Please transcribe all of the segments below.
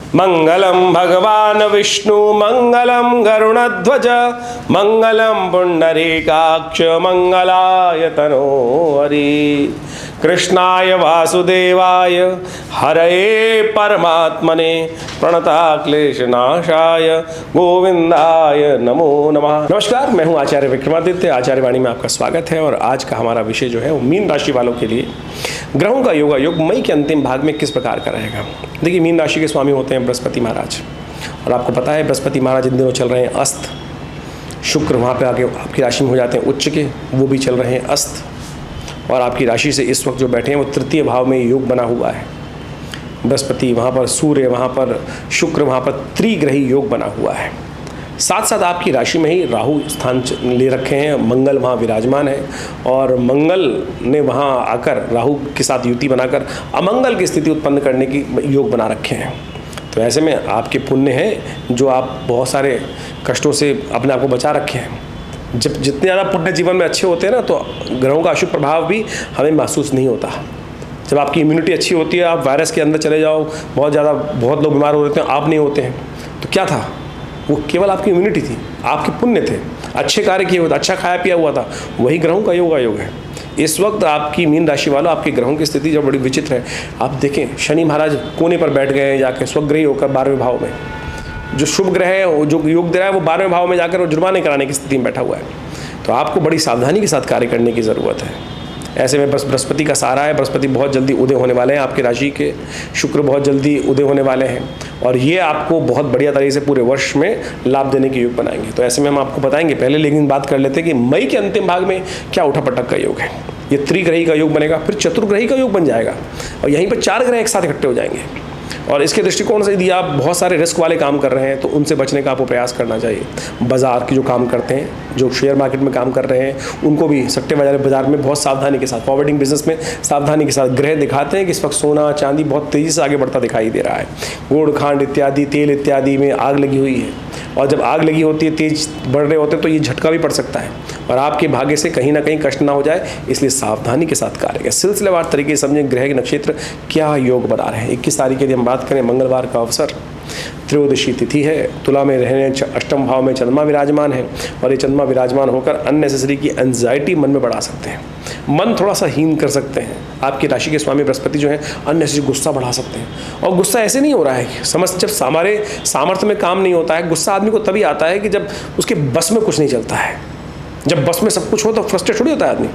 मंगलम भगवान विष्णु मंगलम गरुणध्वज मंगलम पुंडरीकाक्ष मंगलाय तनोहरि। कृष्णाय वासुदेवाय हरये परमात्मने प्रणताक्लेशनाशाय गोविंदाय नमो नमः। नमस्कार, मैं हूं आचार्य विक्रमादित्य। आचार्य वाणी में आपका स्वागत है। और आज का हमारा विषय जो है वो मीन राशि वालों के लिए ग्रहों का योग मई के अंतिम भाग में किस प्रकार का रहेगा। देखिए, मीन राशि के स्वामी होते हैं बृहस्पति महाराज, और आपको पता है बृहस्पति महाराज इन दिनों चल रहे हैं अस्त। शुक्र वहाँ पे आके आपकी राशि में हो जाते हैं उच्च के, वो भी चल रहे हैं अस्त। और आपकी राशि से इस वक्त जो बैठे हैं वो तृतीय भाव में योग बना हुआ है। बृहस्पति वहाँ पर, सूर्य वहाँ पर, शुक्र वहाँ पर, त्रिग्रही योग बना हुआ है। साथ साथ आपकी राशि में ही राहु स्थान ले रखे हैं, मंगल वहाँ विराजमान है, और मंगल ने वहाँ आकर राहु के साथ युति बनाकर अमंगल की स्थिति उत्पन्न करने की योग बना रखे हैं। तो ऐसे में आपके पुण्य हैं जो आप बहुत सारे कष्टों से अपने आप को बचा रखे हैं। जब जितने ज़्यादा पुण्य जीवन में अच्छे होते हैं ना, तो ग्रहों का अशुभ प्रभाव भी हमें महसूस नहीं होता। जब आपकी इम्यूनिटी अच्छी होती है, आप वायरस के अंदर चले जाओ, बहुत लोग बीमार हो रहे हैं, आप नहीं होते हैं, तो क्या था? वो केवल आपकी इम्यूनिटी थी, आपके पुण्य थे, अच्छे कार्य किए हुए थे, अच्छा खाया पिया हुआ था। वही ग्रहों का योग है। इस वक्त आपकी मीन राशि वालों, आपके ग्रहों की स्थिति जो बड़ी विचित्र है। आप देखें, शनि महाराज कोने पर बैठ गए हैं जाके स्वग्रही होकर 12वें भाव में। जो शुभ ग्रह है, जो योग दे रहा है, वो 12वें भाव में जाकर वो जुर्माने कराने की स्थिति में बैठा हुआ है। तो आपको बड़ी सावधानी के साथ कार्य करने की ज़रूरत है। ऐसे में बस बृहस्पति का सहारा है। बृहस्पति बहुत जल्दी उदय होने वाले हैं आपकी राशि के, शुक्र बहुत जल्दी उदय होने वाले हैं, और ये आपको बहुत बढ़िया तरीके से पूरे वर्ष में लाभ देने के योग बनाएंगे। तो ऐसे में हम आपको बताएंगे पहले, लेकिन बात कर लेते हैं कि मई के अंतिम भाग में क्या उठापटक का योग है। ये त्रिग्रही का योग बनेगा, फिर चतुर्ग्रही का योग बन जाएगा, और यहीं पर 4 ग्रह एक साथ इकट्ठे हो जाएंगे। और इसके दृष्टिकोण से यदि आप बहुत सारे रिस्क वाले काम कर रहे हैं तो उनसे बचने का आपको प्रयास करना चाहिए। बाजार की जो काम करते हैं, जो शेयर मार्केट में काम कर रहे हैं, उनको भी सट्टे बाजार में बहुत सावधानी के साथ, फॉरवर्डिंग बिजनेस में सावधानी के साथ। ग्रह दिखाते हैं कि इस वक्त सोना चांदी बहुत तेज़ी से आगे बढ़ता दिखाई दे रहा है। गुड़ खांड इत्यादि, तेल इत्यादि में आग लगी हुई है, और जब आग लगी होती है, तेज बढ़ रहे होते हैं, तो ये झटका भी पड़ सकता है, और आपके भाग्य से कहीं ना कहीं कष्ट ना हो जाए, इसलिए सावधानी के साथ कार्य करें। सिलसिलेवार तरीके से समझें ग्रह के नक्षत्र क्या योग बना रहे हैं। 21 तारीख की हम बात करें, मंगलवार का अवसर, त्रयोदशी तिथि है, तुला में रहने अष्टम भाव में चंद्रमा विराजमान है, और ये चंद्रमा विराजमान होकर अननेसेसरी की एंजाइटी मन में बढ़ा सकते हैं, मन थोड़ा सा हीन कर सकते हैं। आपकी राशि के स्वामी बृहस्पति जो है अननेसेसरी गुस्सा बढ़ा सकते हैं। और गुस्सा ऐसे नहीं हो रहा है, जब हमारे सामर्थ्य में काम नहीं होता है, गुस्सा आदमी को तभी आता है कि जब उसके बस में कुछ नहीं चलता है। जब बस में सब कुछ हो तो फ्रस्ट्रेट थोड़ी होता है आदमी।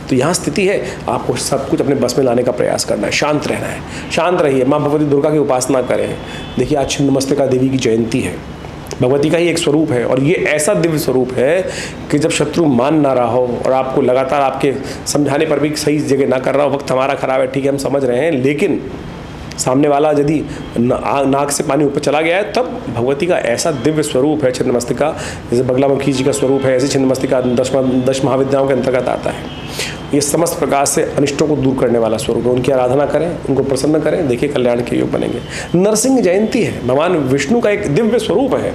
तो यहाँ स्थिति है, आपको सब कुछ अपने बस में लाने का प्रयास करना है, शांत रहना है। शांत रहिए, माँ भगवती दुर्गा की उपासना करें। देखिए, आज छिन्नमस्तिका देवी की जयंती है, भगवती का ही एक स्वरूप है, और ये ऐसा दिव्य स्वरूप है कि जब शत्रु मान ना रहा हो और आपको लगातार आपके समझाने पर भी सही जगह ना कर रहा हो, वक्त हमारा खराब है, ठीक है, हम समझ रहे हैं, लेकिन सामने वाला यदि नाक से पानी ऊपर चला गया है, तब भगवती का ऐसा दिव्य स्वरूप है छिन्नमस्तिका। जैसे बगलामुखी जी का स्वरूप है, ऐसे छिन्नमस्तिका 10 महाविद्याओं के अंतर्गत आता है। ये समस्त प्रकार से अनिष्टों को दूर करने वाला स्वरूप है। उनकी आराधना करें, उनको प्रसन्न करें, देखिए कल्याण के योग बनेंगे। नरसिंह जयंती है, भगवान विष्णु का एक दिव्य स्वरूप है।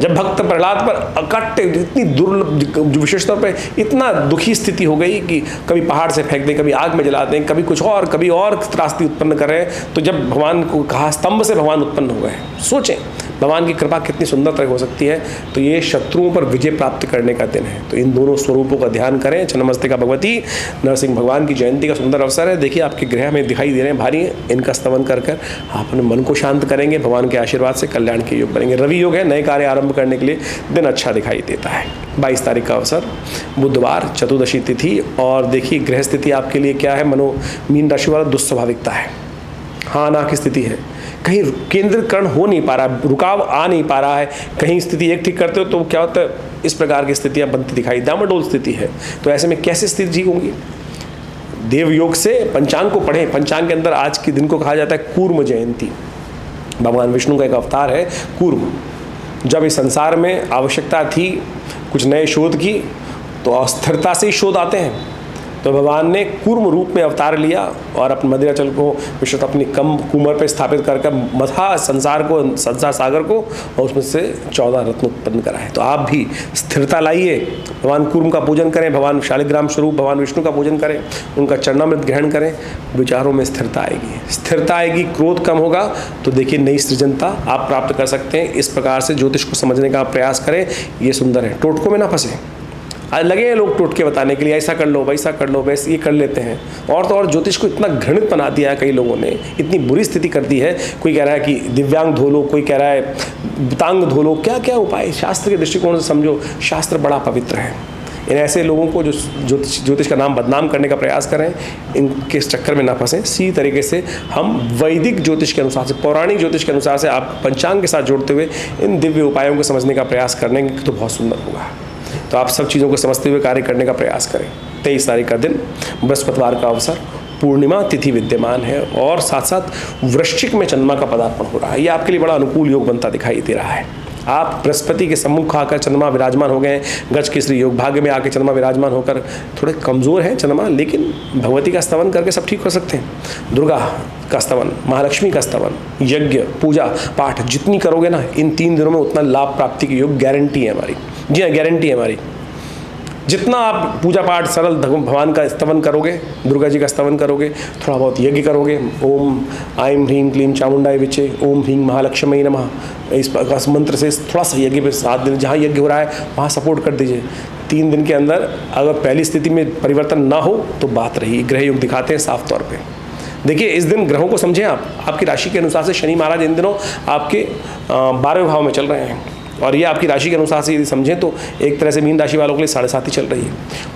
जब भक्त प्रहलाद पर अकट्ट इतनी दुर्लभ, विशेष तौर पे इतना दुखी स्थिति हो गई कि कभी पहाड़ से फेंक दें, कभी आग में जला दें, कभी कुछ और, कभी और त्रासदी उत्पन्न कर रहे हैं, तो जब भगवान को कहा, स्तंभ से भगवान उत्पन्न हो गए। सोचें भगवान की कृपा कितनी सुंदर तरह हो सकती है। तो ये शत्रुओं पर विजय प्राप्त करने का दिन है। तो इन दोनों स्वरूपों का ध्यान करें। छिन्नमस्तिका भगवती, नरसिंह भगवान की जयंती का सुंदर अवसर है। देखिए, आपके ग्रह में दिखाई दे रहे हैं भारी, इनका स्तवन कर आप अपने मन को शांत करेंगे, भगवान के आशीर्वाद से कल्याण के योग बनेंगे। रवि योग है, नए कार्य आरंभ करने के लिए दिन अच्छा दिखाई देता है। 22 तारीख का अवसर, बुधवार, चतुर्दशी तिथि। और देखिए, ग्रह स्थिति आपके लिए क्या है। मीन राशि वाला दुस्वाभाविकता है, हाँ ना की स्थिति है, कहीं केंद्रीकरण हो नहीं पा रहा, रुकाव आ नहीं पा रहा है। कहीं स्थिति एक ठीक करते हो तो क्या होता है, इस प्रकार की स्थितियां बनती दिखाई, डामाडोल स्थिति है। तो ऐसे में कैसे स्थिति ठीक होंगी। देव योग से पंचांग को पढ़ें। पंचांग के अंदर आज के दिन को कहा जाता है कूर्म जयंती। भगवान विष्णु का एक अवतार है कूर्म। जब इस संसार में आवश्यकता थी कुछ नए शोध की, तो अस्थिरता से ही शोध आते हैं। तो भगवान ने कूर्म रूप में अवतार लिया और अपने मदिराचल को विश्व अपनी कम कुमर पे स्थापित कर मथा संसार सागर को, और उसमें से 14 रत्न उत्पन्न कराए। तो आप भी स्थिरता लाइए, भगवान कूर्म का पूजन करें, भगवान शालिग्राम स्वरूप भगवान विष्णु का पूजन करें, उनका चरणामृत ग्रहण करें, विचारों में स्थिरता आएगी। स्थिरता आएगी, क्रोध कम होगा, तो देखिए नई सृजनता आप प्राप्त कर सकते हैं। इस प्रकार से ज्योतिष को समझने का प्रयास करें, ये सुंदर है। टोटकों में ना फंसे। आज लगे हैं लोग टोटके बताने के लिए, ऐसा कर लो वैसा कर लो, वैसे ये कर लेते हैं। और तो और ज्योतिष को इतना घृणित बना दिया है कई लोगों ने, इतनी बुरी स्थिति कर दी है। कोई कह रहा है कि दिव्यांग धो लो, कोई कह रहा है वितांग धो लो, क्या क्या उपाय। शास्त्र के दृष्टिकोण से समझो, शास्त्र बड़ा पवित्र है। इन ऐसे लोगों को जो ज्योतिष का नाम बदनाम करने का प्रयास करें, इनके चक्कर में ना फंसें। इसी तरीके से हम वैदिक ज्योतिष के अनुसार से, पौराणिक ज्योतिष के अनुसार से आप पंचांग के साथ जोड़ते हुए इन दिव्य उपायों को समझने का प्रयास करने तो बहुत सुंदर होगा। तो आप सब चीज़ों को समझते हुए कार्य करने का प्रयास करें। 23 तारीख का दिन बृहस्पतिवार का अवसर, पूर्णिमा तिथि विद्यमान है और साथ साथ वृश्चिक में चंद्रमा का पदार्पण हो रहा है। ये आपके लिए बड़ा अनुकूल योग बनता दिखाई दे रहा है। आप बृहस्पति के सम्मुख आकर चंद्रमा विराजमान हो गए हैं। गज केसरी योग भाग्य में आकर चंद्रमा विराजमान होकर थोड़े कमज़ोर है चंद्रमा, लेकिन भगवती का स्तवन करके सब ठीक हो सकते हैं। दुर्गा का स्तवन, महालक्ष्मी का स्तवन, यज्ञ पूजा पाठ जितनी करोगे ना, इन 3 दिनों में उतना लाभ प्राप्ति की योग गारंटी है हमारी। जी हाँ, गारंटी है हमारी। जितना आप पूजा पाठ सरल भगवान का स्तवन करोगे, दुर्गा जी का स्तवन करोगे, थोड़ा बहुत यज्ञ करोगे, ओम आइम ह्रीम क्लीम चामुंडाय विचे, ओम ह्रीम महालक्ष्मी नमः, इस मंत्र से थोड़ा सा यज्ञ पे 7 दिन जहाँ यज्ञ हो रहा है वहाँ सपोर्ट कर दीजिए। 3 दिन के अंदर अगर पहली स्थिति में परिवर्तन ना हो तो बात रही। ग्रह योग दिखाते हैं साफ तौर पर। देखिए इस दिन ग्रहों को समझें आप। आपकी राशि के अनुसार से शनि महाराज इन दिनों आपके 12वें भाव में चल रहे हैं, और ये आपकी राशि के अनुसार से यदि समझें तो एक तरह से मीन राशि वालों के लिए 7.5 चल रही है।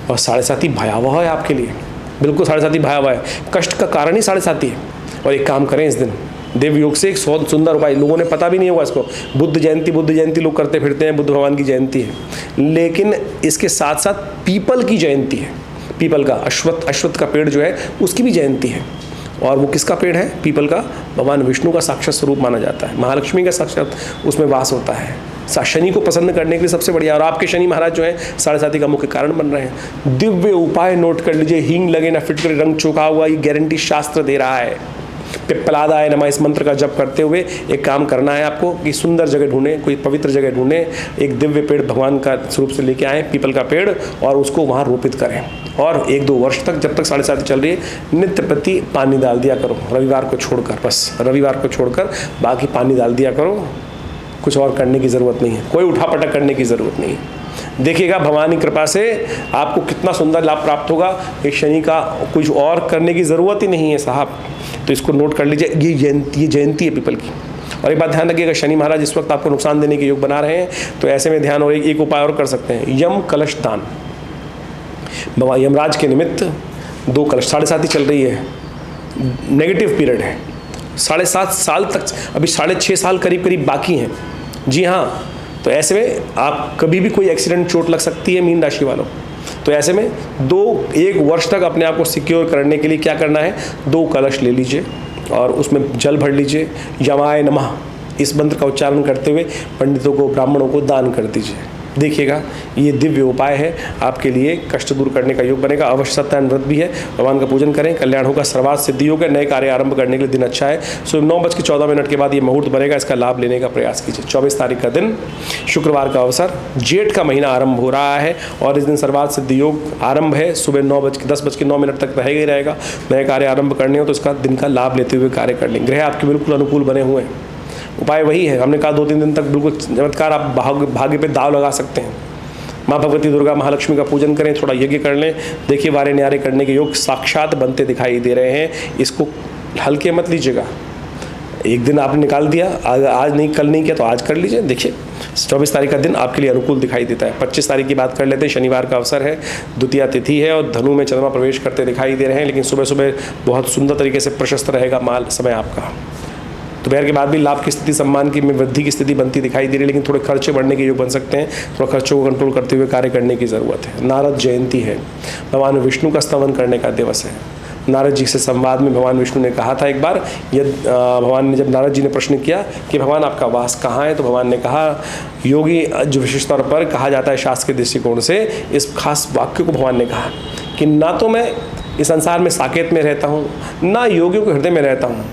और 7.5 भयावह है आपके लिए, बिल्कुल 7.5 भयावह है। कष्ट का कारण ही 7.5 है। और एक काम करें इस दिन, देव योग से एक सुंदर उपाय, लोगों ने पता भी नहीं होगा इसको। बुद्ध जयंती लोग करते फिरते हैं, बुद्ध भगवान की जयंती है, लेकिन इसके साथ साथ पीपल की जयंती है। पीपल का अश्वत्थ का पेड़ जो है उसकी भी जयंती है। और वो किसका पेड़ है? पीपल का। भगवान विष्णु का साक्षात स्वरूप माना जाता है, महालक्ष्मी का साक्षात उसमें वास होता है। शनि को प्रसन्न करने के लिए सबसे बढ़िया। और आपके शनि महाराज जो है 7.5 का मुख्य कारण बन रहे हैं। दिव्य उपाय नोट कर लीजिए। हींग लगे ना फिटकर रंग चौका हुआ, ये गारंटी शास्त्र दे रहा है। पिप्पलादाय नमः इस मंत्र का जप करते हुए एक काम करना है आपको कि सुंदर जगह ढूंढें, कोई पवित्र जगह ढूंढें, एक दिव्य पेड़ भगवान का स्वरूप से लेके आएँ, पीपल का पेड़, और उसको वहाँ रोपित करें। और 1-2 वर्ष तक, जब तक 7.5 चल रही है, नित्य प्रति पानी डाल दिया करो। रविवार को छोड़कर, बस रविवार को छोड़कर बाकी पानी डाल दिया करो। कुछ और करने की ज़रूरत नहीं है, कोई उठापटक करने की ज़रूरत नहीं है। देखिएगा भगवान की कृपा से आपको कितना सुंदर लाभ प्राप्त होगा। एक शनि का कुछ और करने की ज़रूरत ही नहीं है साहब। तो इसको नोट कर लीजिए, ये जयंती है पीपल की। और एक बात ध्यान रखिएगा, शनि महाराज इस वक्त आपको नुकसान देने के योग बना रहे हैं, तो ऐसे में ध्यान, और एक उपाय और कर सकते हैं, यम कलश दान। भगवान यमराज के निमित्त 2 कलश, 7.5 चल रही है, नेगेटिव पीरियड है, 7.5 साल तक, अभी 6.5 साल करीब बाकी हैं। जी हाँ, तो ऐसे में आप कभी भी कोई एक्सीडेंट, चोट लग सकती है मीन राशि वालों। तो ऐसे में 1 वर्ष तक अपने आप को सिक्योर करने के लिए क्या करना है, 2 कलश ले लीजिए और उसमें जल भर लीजिए। यमाय नमः इस मंत्र का उच्चारण करते हुए पंडितों को, ब्राह्मणों को दान कर दीजिए। देखिएगा ये दिव्य उपाय है, आपके लिए कष्ट दूर करने का योग बनेगा। अवश्य सत्यान व्रत भी है, भगवान का पूजन करें, कल्याण होगा, सर्वार्थ सिद्धि होगा। नए कार्य आरंभ करने के लिए दिन अच्छा है। सुबह 9:14 के बाद ये मुहूर्त बनेगा, इसका लाभ लेने का प्रयास कीजिए। 24 तारीख का दिन शुक्रवार का अवसर, जेठ का महीना आरंभ हो रहा है और इस दिन सर्वार्थ सिद्धि योग आरंभ है। सुबह 10:09 तक रहेगा ही रहेगा। नए कार्य आरंभ करने हो तो इसका दिन का लाभ लेते हुए कार्य कर लेंगे। ग्रह आपके बिल्कुल अनुकूल बने हुए हैं। उपाय वही है, हमने कहा 2-3 दिन तक बिल्कुल चमत्कार, आप भाग्य पे दाव लगा सकते हैं। माँ भगवती दुर्गा महालक्ष्मी का पूजन करें, थोड़ा यज्ञ कर लें। देखिए वारे न्यारे करने के योग साक्षात बनते दिखाई दे रहे हैं। इसको हल्के मत लीजिएगा। एक दिन आपने निकाल दिया, आज नहीं, कल नहीं किया तो आज कर लीजिए। देखिए 24 तारीख का दिन आपके लिए अनुकूल दिखाई देता है। 25 तारीख की बात कर लेते हैं। शनिवार का अवसर है, द्वितीया तिथि है और धनु में चंद्रमा प्रवेश करते दिखाई दे रहे हैं। लेकिन सुबह सुबह बहुत सुंदर तरीके से प्रशस्त रहेगा माल समय आपका। दोपहर के बाद भी लाभ की स्थिति, सम्मान की में वृद्धि की स्थिति बनती दिखाई दे रही है, लेकिन थोड़े खर्चे बढ़ने के योग बन सकते हैं। थोड़ा खर्चों को कंट्रोल करते हुए कार्य करने की ज़रूरत है। नारद जयंती है, भगवान विष्णु का स्तवन करने का दिवस है। नारद जी से संवाद में भगवान विष्णु ने कहा था एक बार, भगवान ने, जब नारद जी ने प्रश्न किया कि भगवान आपका वास कहाँ है, तो भगवान ने कहा, योगी जो विशेष तौर पर कहा जाता है शास्त्र के दृष्टिकोण से, इस खास वाक्य को भगवान ने कहा कि ना तो मैं इस संसार में साकेत में रहता हूँ, ना योगियों के हृदय में रहता हूँ।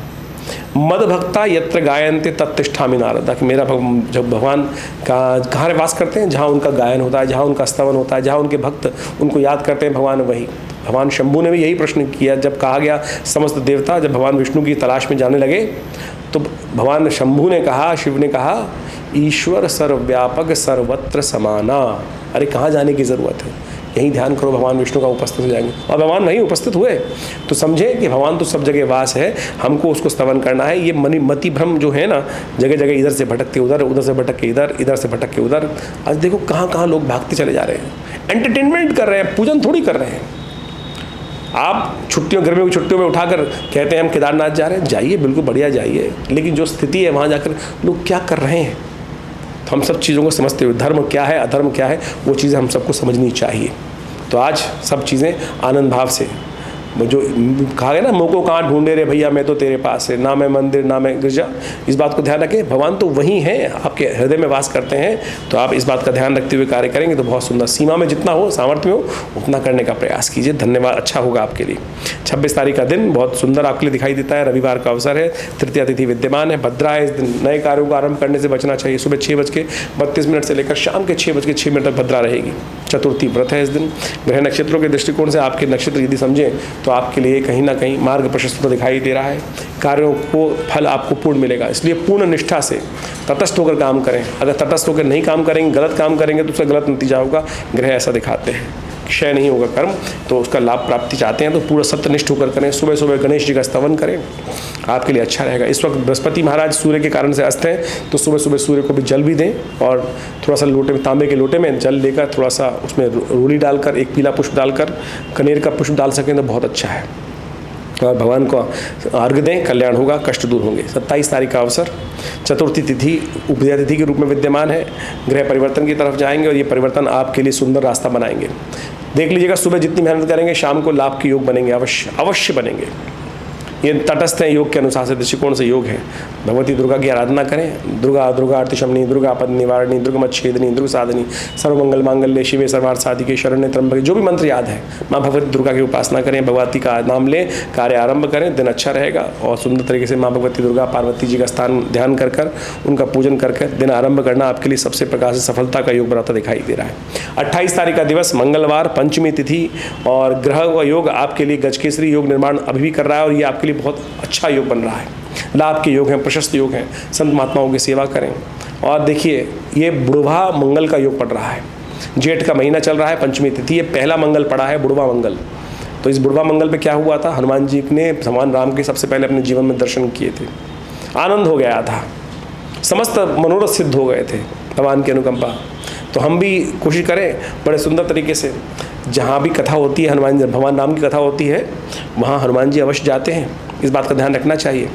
मद भक्ता यत्र गायन्ते तत्तिष्ठामि नारद, कि मेरा जब भगवान का कहाँ वास करते हैं, जहाँ उनका गायन होता है, जहाँ उनका स्तवन होता है, जहाँ उनके भक्त उनको याद करते हैं, भगवान वही। भगवान शंभू ने भी यही प्रश्न किया जब कहा गया समस्त देवता जब भगवान विष्णु की तलाश में जाने लगे, तो भगवान शंभू ने कहा, शिव ने कहा, ईश्वर सर्वव्यापक सर्वत्र समाना। अरे कहाँ जाने की ज़रूरत है, यहीं ध्यान करो, भगवान विष्णु का उपस्थित हो जाएंगे। और भगवान वहीं उपस्थित हुए, तो समझे कि भगवान तो सब जगह वास है, हमको उसको स्तवन करना है। ये मति भ्रम जो है ना, जगह जगह इधर से भटक के उधर, उधर से भटक के इधर, इधर से भटक के उधर। आज देखो कहाँ कहाँ लोग भागते चले जा रहे हैं, एंटरटेनमेंट कर रहे हैं, पूजन थोड़ी कर रहे हैं। आप छुट्टियों, गर्मियों की छुट्टियों में उठाकर कहते हैं हम केदारनाथ जा रहे हैं, जाइए, बिल्कुल बढ़िया जाइए, लेकिन जो स्थिति है वहाँ जाकर लोग क्या कर रहे हैं, तो हम सब चीज़ों को समझते हुए धर्म क्या है, अधर्म क्या है, वो चीज़ें हम सबको समझनी चाहिए। तो आज सब चीज़ें आनंद भाव से, जो कहा गया ना, मुँह को कहाँ ढूंढे रे भैया, मैं तो तेरे पास है, ना मैं मंदिर ना मैं गिरजा। इस बात को ध्यान रखें, भगवान तो वही हैं, आपके हृदय में वास करते हैं। तो आप इस बात का ध्यान रखते हुए कार्य करेंगे तो बहुत सुंदर, सीमा में जितना हो, सामर्थ्य में हो, उतना करने का प्रयास कीजिए। धन्यवाद, अच्छा होगा आपके लिए। 26 तारीख का दिन बहुत सुंदर आपके लिए दिखाई देता है, रविवार का अवसर है, तृतीया तिथि विद्यमान है, भद्रा है। इस दिन नए कार्यों का आरंभ करने से बचना चाहिए। सुबह 6:32 से लेकर शाम के 6:06 तक भद्रा रहेगी। चतुर्थी व्रत है इस दिन। ग्रह नक्षत्रों के दृष्टिकोण से आपके नक्षत्र यदि समझें तो आपके लिए कहीं ना कहीं मार्ग प्रशस्त दिखाई दे रहा है। कार्यों को फल आपको पूर्ण मिलेगा, इसलिए पूर्ण निष्ठा से तटस्थ होकर काम करें। अगर तटस्थ होकर नहीं काम करेंगे, गलत काम करेंगे तो उसका गलत नतीजा होगा। ग्रह ऐसा दिखाते हैं, क्षय नहीं होगा कर्म, तो उसका लाभ प्राप्ति चाहते हैं तो पूरा सत्यनिष्ठ होकर करें। सुबह सुबह गणेश जी का स्तवन करें, आपके लिए अच्छा रहेगा। इस वक्त बृहस्पति महाराज सूर्य के कारण से अस्त हैं, तो सुबह सुबह सूर्य को भी जल भी दें, और थोड़ा सा लोटे में, तांबे के लोटे में जल लेकर थोड़ा सा उसमें रोली डालकर, एक पीला पुष्प डालकर, कनेर का पुष्प डाल सकें तो बहुत अच्छा है। और भगवान को अर्घ्य दें, कल्याण होगा, कष्ट दूर होंगे। 27 तारीख का अवसर, चतुर्थी तिथि उपदया तिथि के रूप में विद्यमान है। ग्रह परिवर्तन की तरफ जाएंगे और ये परिवर्तन आपके लिए सुंदर रास्ता बनाएंगे। देख लीजिएगा, सुबह जितनी मेहनत करेंगे शाम को लाभ के योग बनेंगे, अवश्य अवश्य बनेंगे। ये तटस्थ है, योग के अनुसार से, दृष्टिकोण से योग है। भगवती दुर्गा की आराधना करें। दुर्गा दुर्गा आर्तिशमनी, दुर्गा पद निवारणी, दुर्गमच्छेदनी, दुर्ग साधनी, सर्वमंगल मांगल्ये शिवे सर्वार्थ साधिके शरण्ये त्र्यंबके, जो भी मंत्र याद है, माँ भगवती दुर्गा की उपासना करें, भगवती का नाम लें, कार्य आरंभ करें, दिन अच्छा रहेगा। और सुंदर तरीके से माँ भगवती दुर्गा पार्वती जी का स्थान ध्यान कर कर उनका पूजन करके दिन आरंभ करना आपके लिए सबसे प्रकार से सफलता का योग बनाता दिखाई दे रहा है। 28 तारीख का दिवस मंगलवार, पंचमी तिथि, और ग्रह का योग आपके लिए गजकेसरी योग निर्माण अभी भी कर रहा है, और ये आपके लिए बहुत अच्छा योग बन रहा है। लाभ के योग हैं, प्रशस्त योग हैं, संत महात्माओं की सेवा करें। और देखिए, ये बुढ़वा मंगल का योग पड़ रहा है, जेठ का महीना चल रहा है, पंचमी तिथि, ये पहला मंगल पड़ा है, बुढ़वा मंगल। तो इस बुढ़वा मंगल पे क्या हुआ था, हनुमान जी ने भगवान राम के सबसे पहले अपने जीवन में दर्शन किए थे, आनंद हो गया था, समस्त मनोरथ सिद्ध हो गए थे भगवान की अनुकंपा। तो हम भी कोशिश करें बड़े सुंदर तरीके से, जहाँ भी कथा होती है, हनुमान भगवान राम की कथा होती है, वहाँ हनुमान जी अवश्य जाते हैं, इस बात का ध्यान रखना चाहिए।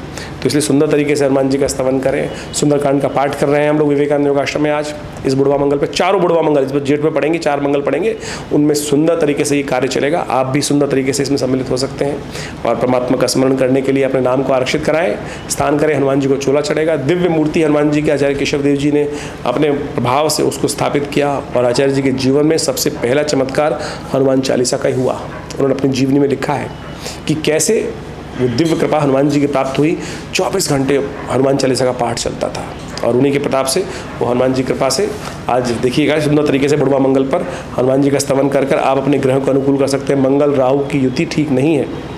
तो इसलिए सुंदर तरीके से हनुमान जी का स्तवन करें। सुंदरकांड का पाठ कर रहे हैं हम लोग विवेकानंद योगाश्रम में आज इस बुढ़वा मंगल पे। चारों बुढ़वा मंगल, इस पर जेठ में पढ़ेंगे, 4 मंगल पढ़ेंगे, उनमें सुंदर तरीके से ये कार्य चलेगा। आप भी सुंदर तरीके से इसमें सम्मिलित हो सकते हैं और परमात्मा का स्मरण करने के लिए अपने नाम को आरक्षित कराएं, स्नान करें, हनुमान जी को चोला चढ़ेगा। दिव्य मूर्ति हनुमान जी के आचार्य केशव देव जी ने अपने प्रभाव से उसको स्थापित किया, और आचार्य जी के जीवन में सबसे पहला चमत्कार हनुमान चालीसा का ही हुआ। उन्होंने अपनी जीवनी में लिखा है कि कैसे वो दिव्य कृपा हनुमान जी की प्राप्त हुई। 24 घंटे हनुमान चालीसा का पाठ चलता था, और उन्हीं के प्रताप से, वो हनुमान जी कृपा से आज देखिएगा सुंदर तरीके से बुढ़वा मंगल पर हनुमान जी का स्तवन कर कर आप अपने ग्रह को अनुकूल कर सकते हैं। मंगल राहु की युति ठीक नहीं है,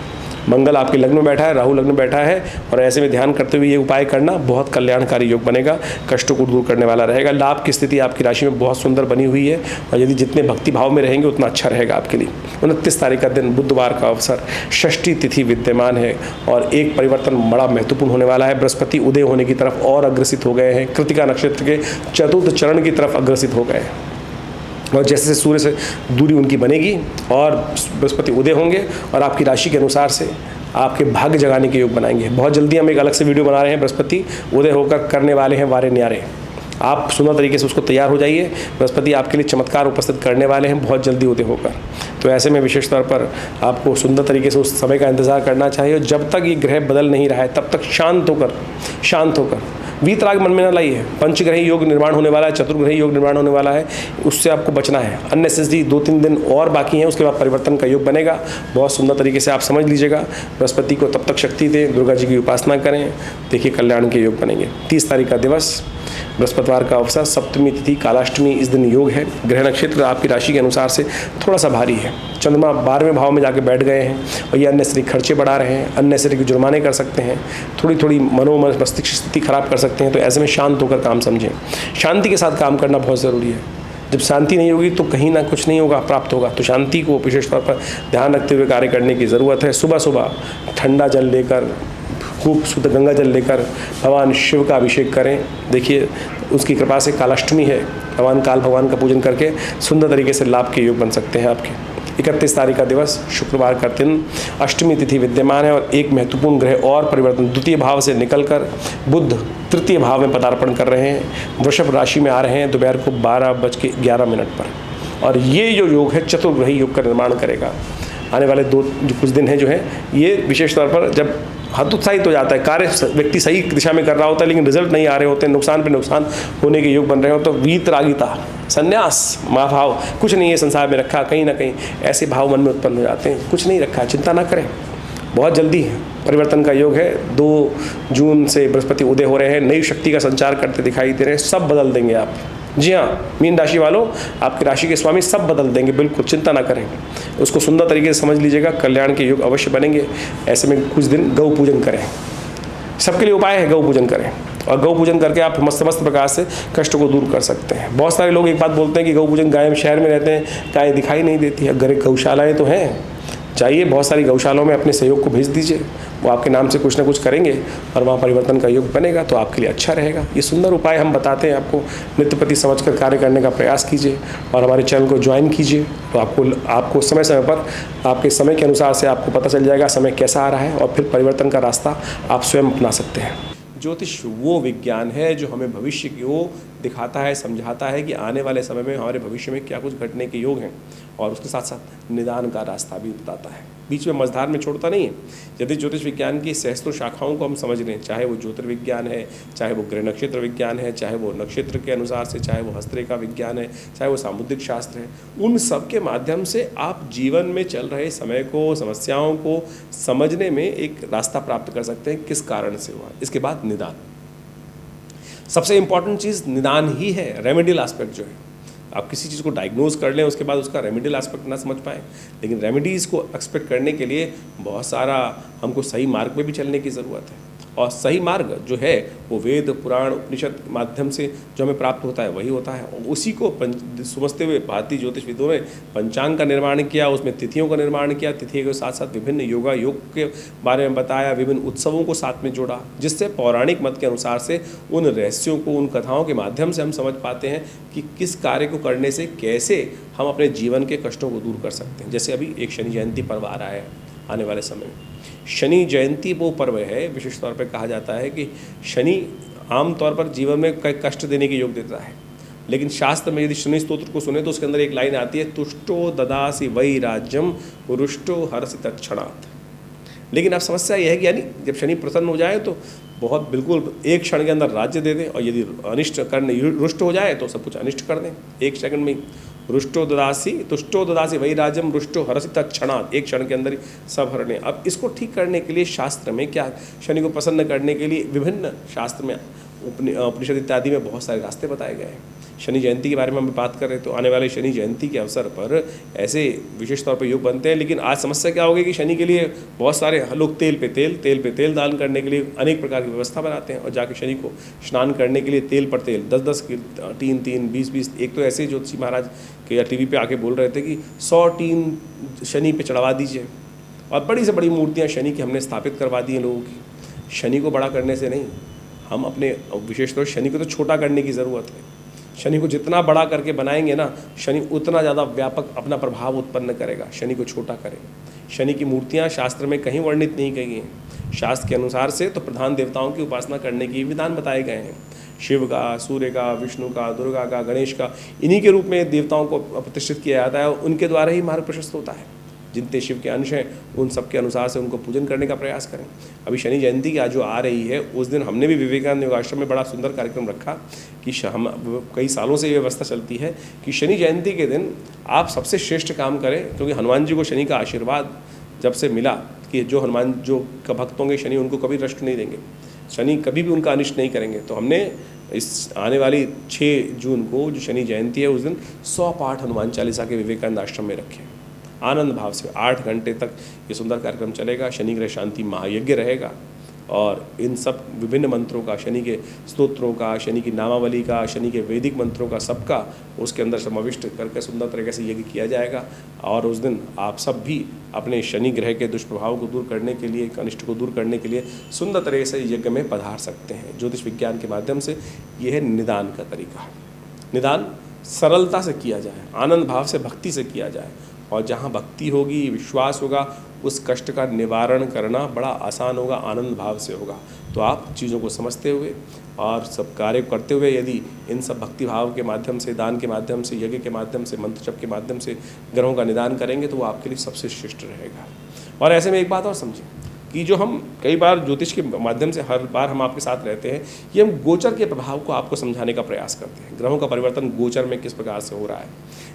मंगल आपके लग्न में बैठा है, राहु लग्न में बैठा है, और ऐसे में ध्यान करते हुए ये उपाय करना बहुत कल्याणकारी योग बनेगा, कष्टों को दूर करने वाला रहेगा। लाभ की स्थिति आपकी राशि में बहुत सुंदर बनी हुई है, और यदि जितने भक्ति भाव में रहेंगे उतना अच्छा रहेगा आपके लिए। 29 तारीख का दिन बुधवार का अवसर, षष्ठी तिथि विद्यमान है, और एक परिवर्तन बड़ा महत्वपूर्ण होने वाला है। बृहस्पति उदय होने की तरफ और अग्रसित हो गए हैं, कृतिका नक्षत्र के चतुर्थ चरण की तरफ अग्रसित हो गए, और जैसे सूर्य से दूरी उनकी बनेगी और बृहस्पति उदय होंगे, और आपकी राशि के अनुसार से आपके भाग्य जगाने के योग बनाएंगे। बहुत जल्दी हम एक अलग से वीडियो बना रहे हैं, बृहस्पति उदय होकर करने वाले हैं वारे न्यारे। आप सुंदर तरीके से उसको तैयार हो जाइए, बृहस्पति आपके लिए चमत्कार उपस्थित करने वाले हैं बहुत जल्दी उदय होकर। तो ऐसे में विशेष तौर पर आपको सुंदर तरीके से उस समय का इंतजार करना चाहिए, और जब तक ये ग्रह बदल नहीं रहा है तब तक शांत होकर वीतराग मन में न लाइए। पंचग्रही योग निर्माण होने वाला है, चतुर्ग्रही योग निर्माण होने वाला है, उससे आपको बचना है। अननेसेसरी 2-3 दिन और बाकी हैं, उसके बाद परिवर्तन का योग बनेगा। बहुत सुंदर तरीके से आप समझ लीजिएगा। बृहस्पति को तब तक शक्ति दें, दुर्गा जी की उपासना करें, देखिए कल्याण के योग बनेंगे। 30 तारीख का दिवस बृहस्पतिवार का अवसर, सप्तमी तिथि कालाष्टमी, इस दिन योग है। ग्रह नक्षत्र आपकी राशि के अनुसार से थोड़ा सा भारी है। चंद्रमा 12वें भाव में जाके बैठ गए हैं और ये अननेसरी खर्चे बढ़ा रहे हैं, अननेसरी जुर्माने कर सकते हैं, थोड़ी मस्तिष्क स्थिति खराब कर सकते हैं। तो ऐसे में शांत होकर काम समझें, शांति के साथ काम करना बहुत ज़रूरी है। जब शांति नहीं होगी तो कहीं ना कुछ नहीं होगा, प्राप्त होगा। तो शांति को विशेष तौर पर ध्यान रखते हुए कार्य करने की ज़रूरत है। सुबह सुबह ठंडा जल लेकर, खूब शुद्ध गंगा जल लेकर भगवान शिव का अभिषेक करें। देखिए उसकी कृपा से कालाष्टमी है, भगवान काल भगवान का पूजन करके सुंदर तरीके से लाभ के योग बन सकते हैं आपके। 31 तारीख का दिवस शुक्रवार का दिन, अष्टमी तिथि विद्यमान है और एक महत्वपूर्ण ग्रह और परिवर्तन द्वितीय भाव से निकलकर बुध तृतीय भाव में पदार्पण कर रहे हैं। वृषभ राशि में आ रहे हैं दोपहर को 12:11 पर, और ये जो योग है चतुर्ग्रही योग का निर्माण करेगा। आने वाले जो कुछ दिन हैं जो है ये विशेष तौर पर जब हतोत्साहित हो जाता है, कार्य व्यक्ति सही दिशा में कर रहा होता है लेकिन रिजल्ट नहीं आ रहे होते, नुकसान पे नुकसान होने के योग बन रहे हो, तो वीतरागिता, संन्यास, महाभाव, कुछ नहीं है संसार में रखा, कहीं ना कहीं ऐसे भाव मन में उत्पन्न हो जाते हैं। कुछ नहीं रखा, चिंता ना करें, बहुत जल्दी परिवर्तन का योग है। 2 जून से बृहस्पति उदय हो रहे हैं, नई शक्ति का संचार करते दिखाई दे रहे हैं, सब बदल देंगे आप। जी हाँ, मीन राशि वालों, आपकी राशि के स्वामी सब बदल देंगे, बिल्कुल चिंता ना करें। उसको सुंदर तरीके से समझ लीजिएगा, कल्याण के योग अवश्य बनेंगे। ऐसे में कुछ दिन गौ पूजन करें, सबके लिए उपाय है, गौ पूजन करें, और गौ पूजन करके आप मस्त प्रकार से कष्ट को दूर कर सकते हैं। बहुत सारे लोग एक बात बोलते हैं कि गौ पूजन, गाय शहर में रहते हैं, गाय दिखाई नहीं देती है, घर गौशालाएँ तो हैं, चाहिए बहुत सारी गौशालाओं में अपने सहयोग को भेज दीजिए, वो आपके नाम से कुछ ना कुछ करेंगे और वहाँ परिवर्तन का योग बनेगा, तो आपके लिए अच्छा रहेगा। ये सुंदर उपाय हम बताते हैं आपको, नित्यप्रति समझकर कार्य करने का प्रयास कीजिए और हमारे चैनल को ज्वाइन कीजिए। तो आपको समय समय पर आपके समय के अनुसार से आपको पता चल जाएगा समय कैसा आ रहा है, और फिर परिवर्तन का रास्ता आप स्वयं अपना सकते हैं। ज्योतिष वो विज्ञान है जो हमें भविष्य को दिखाता है, समझाता है कि आने वाले समय में हमारे भविष्य में क्या कुछ घटने के योग हैं, और उसके साथ साथ निदान का रास्ता भी बताता है, बीच में मझधार में छोड़ता नहीं है। यदि ज्योतिष विज्ञान की सहस्त्रों शाखाओं को हम समझ लें, चाहे वो ज्योतिर्विज्ञान है, चाहे वो ग्रह नक्षत्र विज्ञान है, चाहे वो नक्षत्र के अनुसार से, चाहे वो हस्तरेखा विज्ञान है, चाहे वो सामुद्रिक शास्त्र है, उन सब के माध्यम से आप जीवन में चल रहे समय को, समस्याओं को समझने में एक रास्ता प्राप्त कर सकते हैं, किस कारण से हुआ। इसके बाद निदान, सबसे इंपॉर्टेंट चीज़ निदान ही है, रेमेडियल एस्पेक्ट जो है। आप किसी चीज़ को डायग्नोज कर लें, उसके बाद उसका रेमेडियल एस्पेक्ट ना समझ पाएँ, लेकिन रेमेडीज़ को एक्सपेक्ट करने के लिए बहुत सारा हमको सही मार्ग पे भी चलने की ज़रूरत है। और सही मार्ग जो है वो वेद, पुराण, उपनिषद माध्यम से जो हमें प्राप्त होता है वही होता है, और उसी को समझते हुए भारतीय ज्योतिषविदों ने पंचांग का निर्माण किया, उसमें तिथियों का निर्माण किया, तिथि के साथ साथ विभिन्न योग के बारे में बताया, विभिन्न उत्सवों को साथ में जोड़ा, जिससे पौराणिक मत के अनुसार से उन रहस्यों को, उन कथाओं के माध्यम से हम समझ पाते हैं कि किस कार्य को करने से कैसे हम अपने जीवन के कष्टों को दूर कर सकते हैं। जैसे अभी एक शनि जयंती पर्व आ रहा है आने वाले समय में। शनि जयंती वो पर्व है, विशेष तौर पर कहा जाता है कि शनि आमतौर पर जीवन में कई कष्ट देने के योग देता है, लेकिन शास्त्र में यदि शनि स्तोत्र को सुने तो उसके अंदर एक लाइन आती है, तुष्टो ददासी वै राज्यम रुष्टो हर्षि तत्क्षणात्। लेकिन अब समस्या यह है कि यानी जब शनि प्रसन्न हो जाए तो बहुत बिल्कुल एक क्षण के अंदर राज्य दे दें, और यदि अनिष्ट करने रुष्ट हो जाए तो सब कुछ अनिष्ट कर दें एक सेकंड में ही। रुष्टो ददासी तुष्टो ददासी वही राज्यम रुष्टो हरसि तत्क्षणात्, एक क्षण के अंदर ही सब हर लें। अब इसको ठीक करने के लिए शास्त्र में क्या, शनि को प्रसन्न करने के लिए विभिन्न शास्त्र में, उपनिषद इत्यादि में बहुत सारे रास्ते बताए गए हैं। शनि जयंती के बारे में हम बात कर रहे हैं, तो आने वाले शनि जयंती के अवसर पर ऐसे विशेष तौर पर योग बनते हैं। लेकिन आज समस्या क्या होगी कि शनि के लिए बहुत सारे लोग तेल पे तेल दान करने के लिए अनेक प्रकार की व्यवस्था बनाते हैं, और जाके शनि को स्नान करने के लिए तेल पर तेल 10-10 की 3-3 20-20, एक तो ऐसे ज्योतिषी महाराज के या टीवी पे आके बोल रहे थे कि 100 टीन शनि पे चढ़वा दीजिए, और बड़ी से बड़ी मूर्तियाँ शनि की हमने स्थापित करवा दी हैं लोगों की। शनि को बड़ा करने से नहीं, हम अपने विशेष तौर शनि को तो छोटा करने की ज़रूरत है। शनि को जितना बड़ा करके बनाएंगे ना, शनि उतना ज़्यादा व्यापक अपना प्रभाव उत्पन्न करेगा। शनि को छोटा करें। शनि की मूर्तियाँ शास्त्र में कहीं वर्णित नहीं की हैं। शास्त्र के अनुसार से तो प्रधान देवताओं की उपासना करने के विधान बताए गए हैं, शिव का, सूर्य का, विष्णु का, दुर्गा का, गणेश का, इन्हीं के रूप में देवताओं को प्रतिष्ठित किया जाता है, उनके द्वारा ही मार्ग प्रशस्त होता है। जितने शिव के अंश हैं उन सब के अनुसार से उनको पूजन करने का प्रयास करें। अभी शनि जयंती की आज जो आ रही है उस दिन हमने भी विवेकानंद योगाश्रम में बड़ा सुंदर कार्यक्रम रखा कि हम कई सालों से ये व्यवस्था चलती है कि शनि जयंती के दिन आप सबसे श्रेष्ठ काम करें, क्योंकि हनुमान जी को शनि का आशीर्वाद जब से मिला कि जो हनुमान जो का भक्त होंगे शनि उनको कभी नष्ट नहीं देंगे, शनि कभी भी उनका अनिष्ट नहीं करेंगे। तो हमने इस आने वाली 6 जून को जो शनि जयंती है उस दिन 100 पाठ हनुमान चालीसा के विवेकानंद आश्रम में रखे, आनंद भाव से 8 घंटे तक ये सुंदर कार्यक्रम चलेगा। शनि ग्रह शांति महायज्ञ रहेगा और इन सब विभिन्न मंत्रों का, शनि के स्तोत्रों का, शनि की नामावली का, शनि के वैदिक मंत्रों का, सबका उसके अंदर समाविष्ट करके सुंदर तरीके से यज्ञ किया जाएगा। और उस दिन आप सब भी अपने शनि ग्रह के दुष्प्रभाव को दूर करने के लिए, अनिष्ट को दूर करने के लिए सुंदर तरीके से यज्ञ में पधार सकते हैं। ज्योतिष विज्ञान के माध्यम से यह है निदान का तरीका। निदान सरलता से किया जाए, आनंद भाव से, भक्ति से किया जाए, और जहाँ भक्ति होगी, विश्वास होगा, उस कष्ट का निवारण करना बड़ा आसान होगा, आनंद भाव से होगा। तो आप चीज़ों को समझते हुए और सब कार्य करते हुए यदि इन सब भक्ति भाव के माध्यम से, दान के माध्यम से, यज्ञ के माध्यम से, मंत्र जप के माध्यम से ग्रहों का निदान करेंगे तो वो आपके लिए सबसे श्रेष्ठ रहेगा। और ऐसे में एक बात और समझें कि जो हम कई बार ज्योतिष के माध्यम से हर बार हम आपके साथ रहते हैं, ये हम गोचर के प्रभाव को आपको समझाने का प्रयास करते हैं, ग्रहों का परिवर्तन गोचर में किस प्रकार से हो रहा है।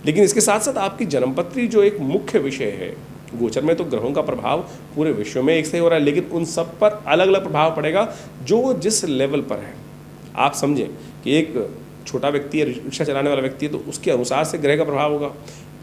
लेकिन इसके साथ साथ आपकी जन्मपत्री जो एक मुख्य विषय है, गोचर में तो ग्रहों का प्रभाव पूरे विश्व में एक से ही हो रहा है, लेकिन उन सब पर अलग अलग प्रभाव पड़ेगा जो जिस लेवल पर है। आप समझें कि एक छोटा व्यक्ति है, रिक्शा चलाने वाला व्यक्ति है, तो उसके अनुसार से ग्रह का प्रभाव होगा।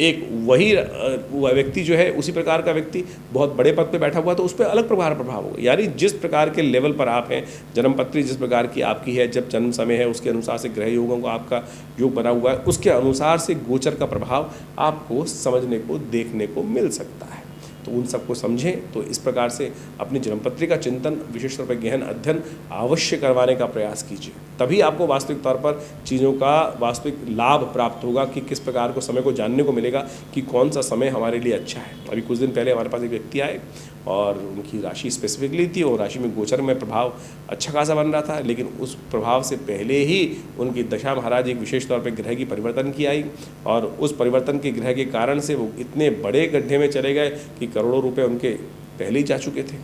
एक वही व्यक्ति जो है, उसी प्रकार का व्यक्ति बहुत बड़े पद पे बैठा हुआ तो उस पर अलग प्रकार प्रभाव होगा। यानी जिस प्रकार के लेवल पर आप हैं, जन्मपत्री जिस प्रकार की आपकी है, जब जन्म समय है उसके अनुसार से ग्रह योगों का आपका योग बना हुआ है, उसके अनुसार से गोचर का प्रभाव आपको समझने को, देखने को मिल सकता है। तो उन सबको समझें। तो इस प्रकार से अपनी जन्मपत्री का चिंतन, विशेष तौर पर गहन अध्ययन अवश्य करवाने का प्रयास कीजिए, तभी आपको वास्तविक तौर पर चीज़ों का वास्तविक लाभ प्राप्त होगा कि किस प्रकार को समय को जानने को मिलेगा कि कौन सा समय हमारे लिए अच्छा है। अभी कुछ दिन पहले हमारे पास एक व्यक्ति आए और उनकी राशि स्पेसिफिकली थी और राशि में गोचर में प्रभाव अच्छा खासा बन रहा था, लेकिन उस प्रभाव से पहले ही उनकी दशा महाराज एक विशेष तौर पर ग्रह की परिवर्तन की आई और उस परिवर्तन के ग्रह के कारण से वो इतने बड़े गड्ढे में चले गए कि करोड़ों रुपए उनके पहले ही जा चुके थे।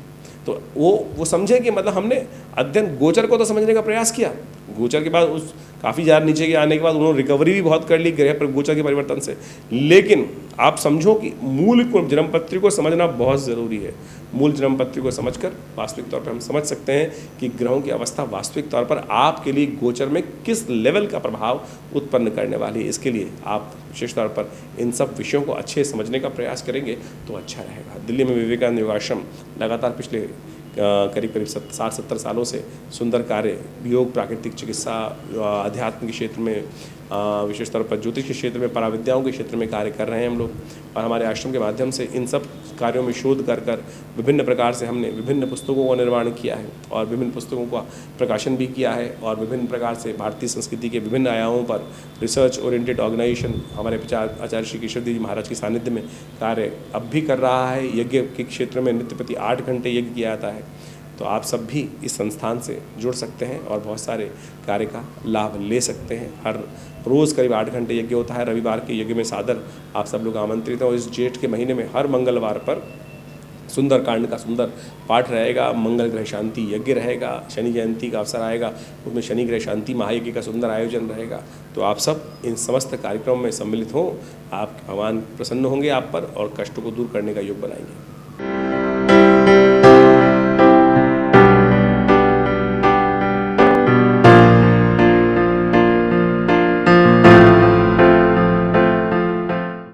तो वो समझे कि मतलब हमने अध्ययन गोचर को तो समझने का प्रयास किया, गोचर के बाद उस काफ़ी ज़्यादा नीचे के आने के बाद उन्होंने रिकवरी भी बहुत कर ली ग्रह पर गोचर के परिवर्तन से। लेकिन आप समझो कि मूल जन्मपत्री को समझना बहुत ज़रूरी है। मूल जन्मपत्री को समझकर वास्तविक तौर पर हम समझ सकते हैं कि ग्रहों की अवस्था वास्तविक तौर पर आपके लिए गोचर में किस लेवल का प्रभाव उत्पन्न करने वाली है। इसके लिए आप विशेष तौर पर इन सब विषयों को अच्छे समझने का प्रयास करेंगे तो अच्छा रहेगा। दिल्ली में विवेकानंद योगाश्रम लगातार पिछले करीब 60-70 सालों से सुंदर कार्य योग, प्राकृतिक चिकित्सा, अध्यात्म के क्षेत्र में, विशेष तौर पर ज्योतिष के क्षेत्र में, पराविद्याओं के क्षेत्र में कार्य कर रहे हैं हम लोग। और हमारे आश्रम के माध्यम से इन सब कार्यों में शोध कर विभिन्न प्रकार से हमने विभिन्न पुस्तकों का निर्माण किया है और विभिन्न पुस्तकों का प्रकाशन भी किया है और विभिन्न प्रकार से भारतीय संस्कृति के विभिन्न आयामों पर रिसर्च ओरिएंटेड ऑर्गेनाइजेशन हमारे आचार्य श्री केशव जी महाराज के सानिध्य में कार्य अब भी कर रहा है। यज्ञ के क्षेत्र में नित्य प्रति 8 घंटे यज्ञ किया जाता है। तो आप सब भी इस संस्थान से जुड़ सकते हैं और बहुत सारे कार्य का लाभ ले सकते हैं। हर रोज़ करीब 8 घंटे यज्ञ होता है। रविवार के यज्ञ में सादर आप सब लोग आमंत्रित हैं और इस जेठ के महीने में हर मंगलवार पर सुंदर कांड का सुंदर पाठ रहेगा, मंगल ग्रह शांति यज्ञ रहेगा, शनि जयंती का अवसर आएगा, उसमें शनि ग्रह शांति महायज्ञ का सुंदर आयोजन रहेगा। तो आप सब इन समस्त कार्यक्रमों में सम्मिलित हों, आप भगवान प्रसन्न होंगे आप पर और कष्टों को दूर करने का योग बनाएंगे।